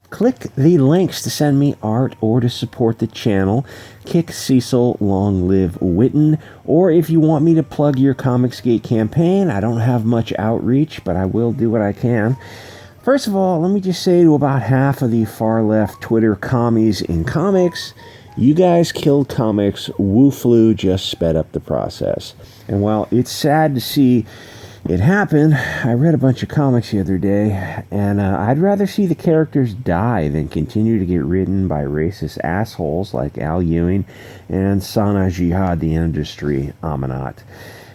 Click the links to send me art or to support the channel. Kick Cecil, long live Witten. Or if you want me to plug your comicsgate campaign, I don't have much outreach, but I will do what I can. First of all, let me just say to about half of the far-left Twitter commies in comics, you guys killed comics. Wu Flu just sped up the process. And while it's sad to see it happened, I read a bunch of comics the other day, and I'd rather see the characters die than continue to get written by racist assholes like Al Ewing and Sana Jihad the Industry, Amanat.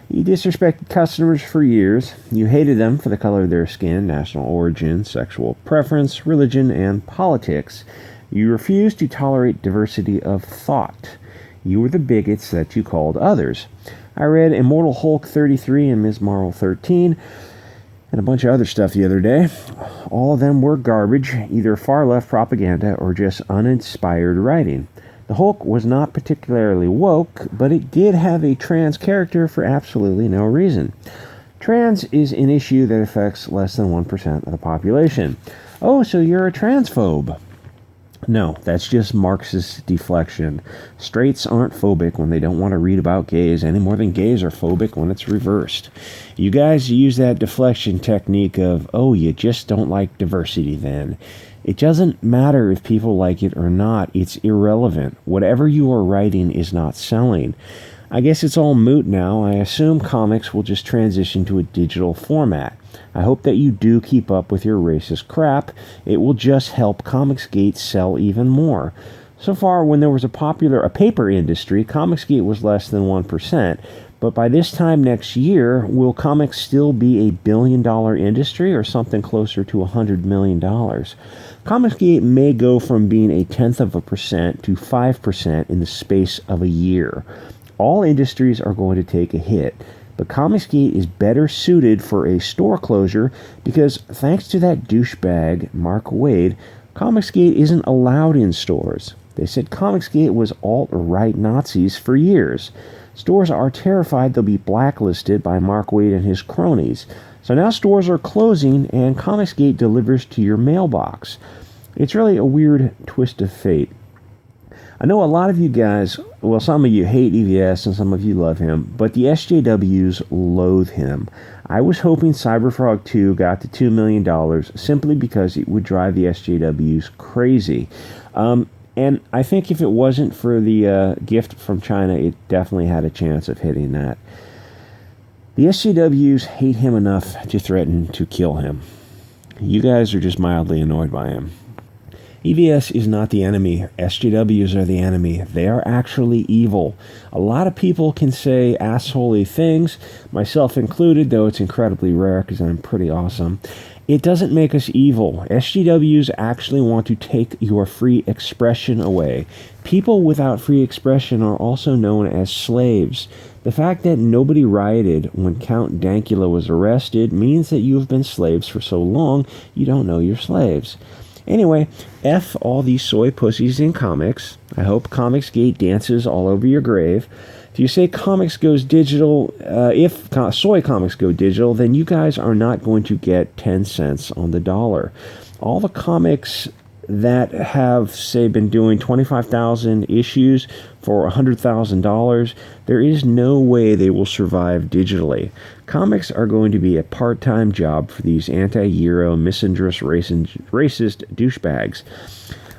You disrespected customers for years. You hated them for the color of their skin, national origin, sexual preference, religion, and politics. You refused to tolerate diversity of thought. You were the bigots that you called others. I read Immortal Hulk 33 and Ms. Marvel 13 and a bunch of other stuff the other day. All of them were garbage, either far-left propaganda or just uninspired writing. The Hulk was not particularly woke, but it did have a trans character for absolutely no reason. Trans is an issue that affects less than 1% of the population. Oh, so you're a transphobe. No, that's just Marxist deflection. Straights aren't phobic when they don't want to read about gays any more than gays are phobic when it's reversed. You guys use that deflection technique of, oh, you just don't like diversity then. It doesn't matter if people like it or not. It's irrelevant. Whatever you are writing is not selling. I guess it's all moot now. I assume comics will just transition to a digital format. I hope that you do keep up with your racist crap. It will just help comicsgate sell even more. So far, when there was a paper industry, comicsgate was less than 1%. But by this time next year, will comics still be a billion-dollar industry or something closer to $100 million? Comicsgate may go from being 0.1% to 5% in the space of a year. All industries are going to take a hit. But comicsgate is better suited for a store closure because thanks to that douchebag, Mark Waid, comicsgate isn't allowed in stores. They said comicsgate was alt-right Nazis for years. Stores are terrified they'll be blacklisted by Mark Waid and his cronies. So now stores are closing and comicsgate delivers to your mailbox. It's really a weird twist of fate. I know a lot of you guys, well, some of you hate EVS and some of you love him, but the SJWs loathe him. I was hoping Cyberfrog 2 got to $2 million simply because it would drive the SJWs crazy. And I think if it wasn't for the gift from China, it definitely had a chance of hitting that. The SJWs hate him enough to threaten to kill him. You guys are just mildly annoyed by him. EVS is not the enemy. SJWs are the enemy. They are actually evil. A lot of people can say assholey things, myself included, though it's incredibly rare because I'm pretty awesome. It doesn't make us evil. SJWs actually want to take your free expression away. People without free expression are also known as slaves. The fact that nobody rioted when Count Dankula was arrested means that you have been slaves for so long you don't know you're slaves. Anyway, F all these soy pussies in comics. I hope Comicsgate dances all over your grave. If you say comics goes digital, if soy comics go digital, then you guys are not going to get 10 cents on the dollar. All the comics that have, say, been doing 25,000 issues for $100,000, there is no way they will survive digitally. Comics are going to be a part-time job for these anti-Euro, misandrous, racist douchebags.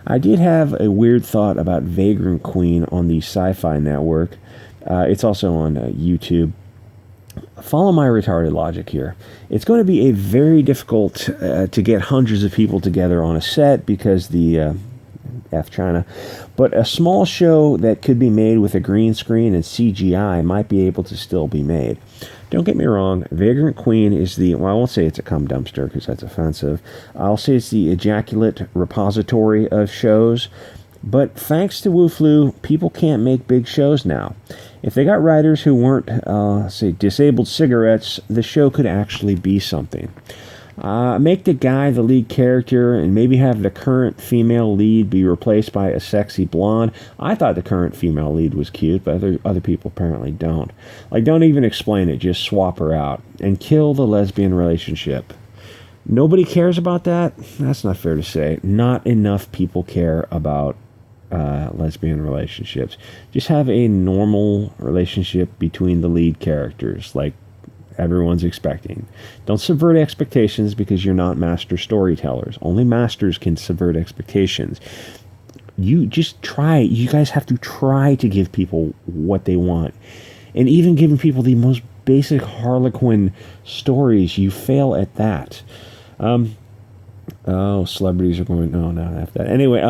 I did have a weird thought about Vagrant Queen on the Sci-Fi Network. It's also on YouTube. Follow my retarded logic here. It's going to be a very difficult to get hundreds of people together on a set because the F China, but a small show that could be made with a green screen and CGI might be able to still be made. Don't get me wrong, Vagrant Queen is the, well, I won't say it's a cum dumpster because that's offensive. I'll say it's the ejaculate repository of shows. But thanks to Wu Flu, people can't make big shows now. If they got writers who weren't, say, disabled cigarettes, the show could actually be something. Make the guy the lead character and maybe have the current female lead be replaced by a sexy blonde. I thought the current female lead was cute, but other people apparently don't. Like, don't even explain it, just swap her out and kill the lesbian relationship. Nobody cares about that? That's not fair to say. Not enough people care about lesbian relationships. Just have a normal relationship between the lead characters, like everyone's expecting. Don't subvert expectations because you're not master storytellers. Only masters can subvert expectations. You just try. You guys have to try to give people what they want. And even giving people the most basic Harlequin stories, you fail at that. Celebrities are going... No, not after that. Anyway,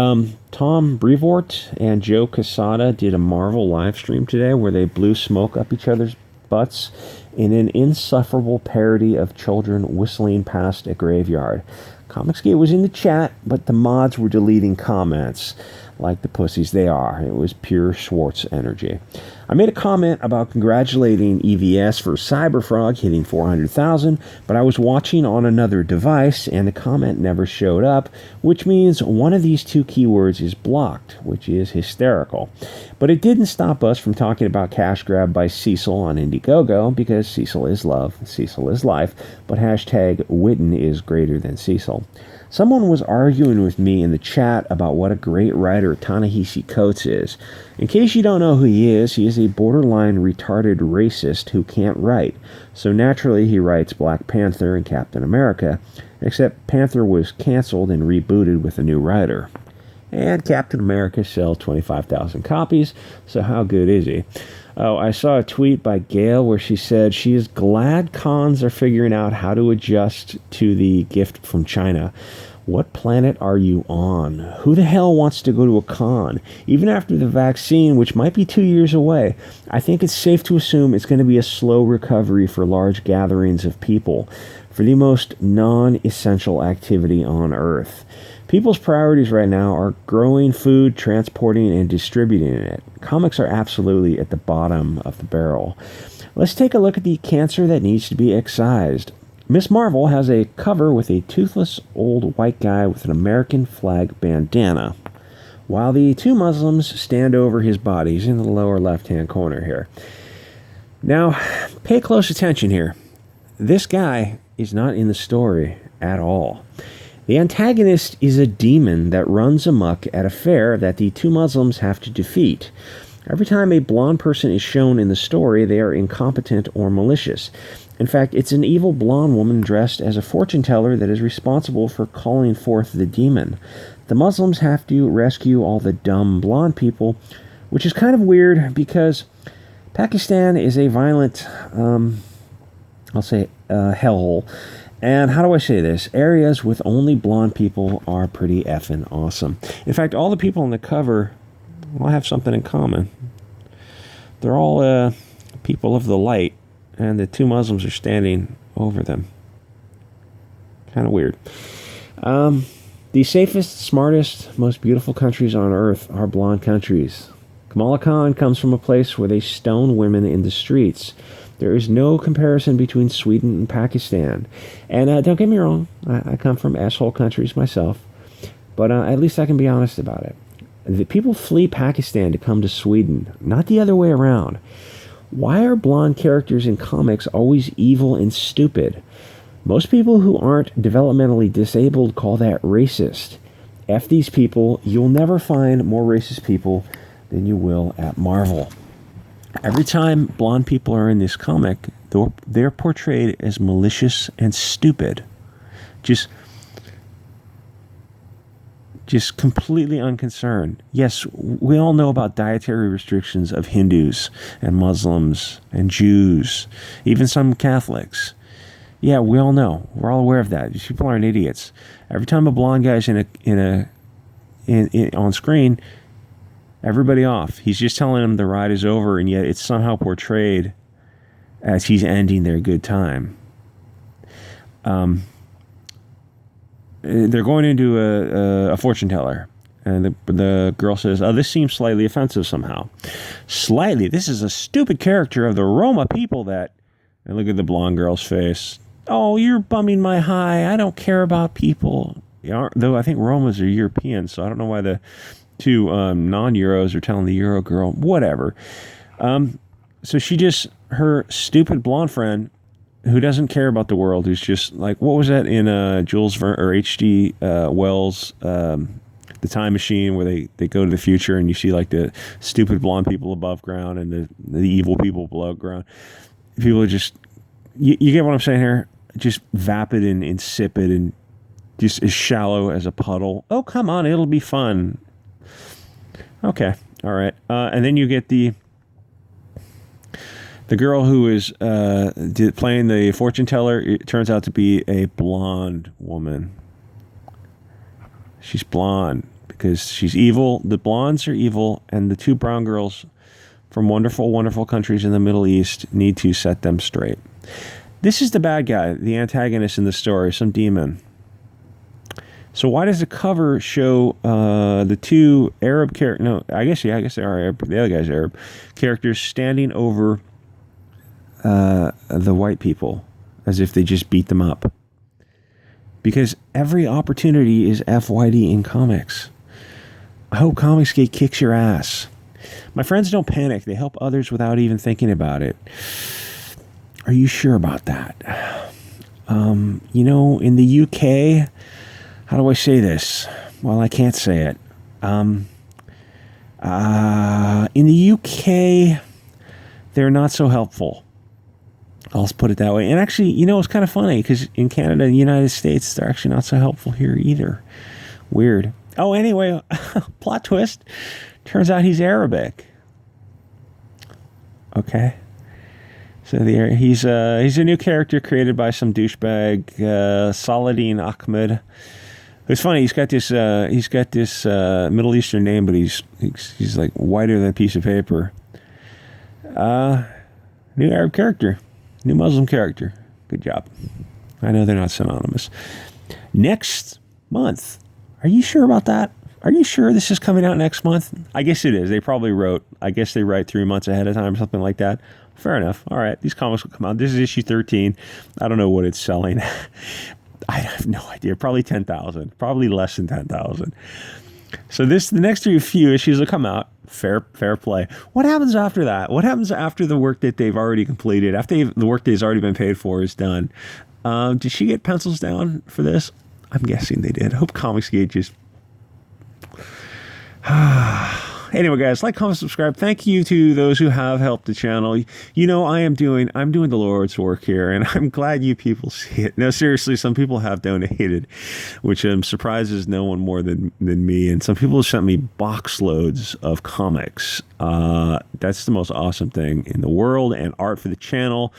Tom Brevoort and Joe Quesada did a Marvel live stream today where they blew smoke up each other's butts in an insufferable parody of children whistling past a graveyard. Comicsgate was in the chat, but the mods were deleting comments like the pussies they are. It was pure Schwartz energy. I made a comment about congratulating EVS for Cyberfrog hitting 400,000, but I was watching on another device and the comment never showed up, which means one of these two keywords is blocked, which is hysterical. But it didn't stop us from talking about cash grab by Cecil on Indiegogo, because Cecil is love, Cecil is life, but hashtag Witten is greater than Cecil. Someone was arguing with me in the chat about what a great writer Ta-Nehisi Coates is. In case you don't know who he is a borderline retarded racist who can't write. So naturally he writes Black Panther and Captain America, except Panther was canceled and rebooted with a new writer. And Captain America sells 25,000 copies, so how good is he? Oh, I saw a tweet by Gail where she said she is glad cons are figuring out how to adjust to the gift from China. What planet are you on? Who the hell wants to go to a con? Even after the vaccine, which might be 2 years away, I think it's safe to assume it's going to be a slow recovery for large gatherings of people, for the most non-essential activity on Earth. People's priorities right now are growing food, transporting, and distributing it. Comics are absolutely at the bottom of the barrel. Let's take a look at the cancer that needs to be excised. Miss Marvel has a cover with a toothless old white guy with an American flag bandana, while the two Muslims stand over his body. He's in the lower left-hand corner here. Now, pay close attention here. This guy is not in the story at all. The antagonist is a demon that runs amok at a fair that the two Muslims have to defeat. Every time a blonde person is shown in the story, they are incompetent or malicious. In fact, it's an evil blonde woman dressed as a fortune teller that is responsible for calling forth the demon. The Muslims have to rescue all the dumb blonde people, which is kind of weird because Pakistan is a violent, hellhole. And how do I say this? Areas with only blonde people are pretty effing awesome. In fact, all the people on the cover all have something in common. They're all people of the light, and the two Muslims are standing over them. Kind of weird. The safest, smartest, most beautiful countries on earth are blonde countries. Kamala Khan comes from a place where they stone women in the streets. There is no comparison between Sweden and Pakistan. And don't get me wrong, I come from asshole countries myself, but at least I can be honest about it. The people flee Pakistan to come to Sweden, not the other way around. Why are blonde characters in comics always evil and stupid? Most people who aren't developmentally disabled call that racist. F these people, you'll never find more racist people than you will at Marvel. Every time blonde people are in this comic, they're portrayed as malicious and stupid. Just completely unconcerned. Yes, we all know about dietary restrictions of Hindus and Muslims and Jews, even some Catholics. Yeah, we all know. We're all aware of that. These people aren't idiots. Every time a blonde guy's on screen, everybody off. He's just telling them the ride is over, and yet it's somehow portrayed as he's ending their good time. They're going into a fortune teller, and the girl says, "Oh, this seems slightly offensive somehow." Slightly. This is a stupid character of the Roma people that... And look at the blonde girl's face. "Oh, you're bumming my high. I don't care about people." Though I think Romas are European, so I don't know why the two non-Euros are telling the Euro girl, whatever. So her stupid blonde friend who doesn't care about the world, who's just like, what was that in Jules Verne or H.G. Wells, The Time Machine, where they go to the future and you see like the stupid blonde people above ground and the evil people below ground. People are just, you get what I'm saying here? Just vapid and insipid and just as shallow as a puddle. Oh, come on, it'll be fun. Okay, all right. And then you get the girl who is playing the fortune teller. It turns out to be a blonde woman. She's blonde because she's evil. The blondes are evil, and the two brown girls from wonderful, wonderful countries in the Middle East need to set them straight. This is the bad guy, the antagonist in the story, some demon. So why does the cover show the two Arab characters? No, I guess they are Arab. The other guy's Arab characters standing over the white people as if they just beat them up. Because every opportunity is FYD in comics. I hope Comicsgate kicks your ass. My friends don't panic. They help others without even thinking about it. Are you sure about that? In the UK, how do I say this? Well, I can't say it. In the UK, they're not so helpful. I'll put it that way. And actually, it's kind of funny because in Canada and the United States, they're actually not so helpful here either. Weird. Oh, anyway, plot twist. Turns out he's Arabic. Okay. So he's a new character created by some douchebag, Saladin Ahmed. It's funny. He's got this Middle Eastern name, but he's like whiter than a piece of paper. New Arab character. New Muslim character. Good job. I know they're not synonymous. Next month. Are you sure about that? Are you sure this is coming out next month? I guess it is. They probably they write 3 months ahead of time or something like that. Fair enough. All right. These comics will come out. This is issue 13. I don't know what it's selling. I have no idea. Probably 10,000. Probably less than 10,000. So the next few issues will come out. Fair play. What happens after that? What happens after the work that they've already completed? After the work that's already been paid for is done? Did she get pencils down for this? I'm guessing they did. I hope Comicsgate just... Anyway, guys, like, comment, subscribe. Thank you to those who have helped the channel. I'm doing the Lord's work here, and I'm glad you people see it. No, seriously, some people have donated, which surprises no one more than me. And some people have sent me box loads of comics. That's the most awesome thing in the world, and art for the channel.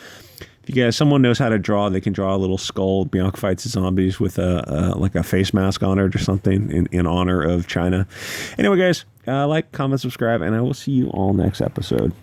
If you guys, someone knows how to draw, they can draw a little skull. Bianca fights zombies with a face mask on it or something in honor of China. Anyway, guys, like, comment, subscribe, and I will see you all next episode.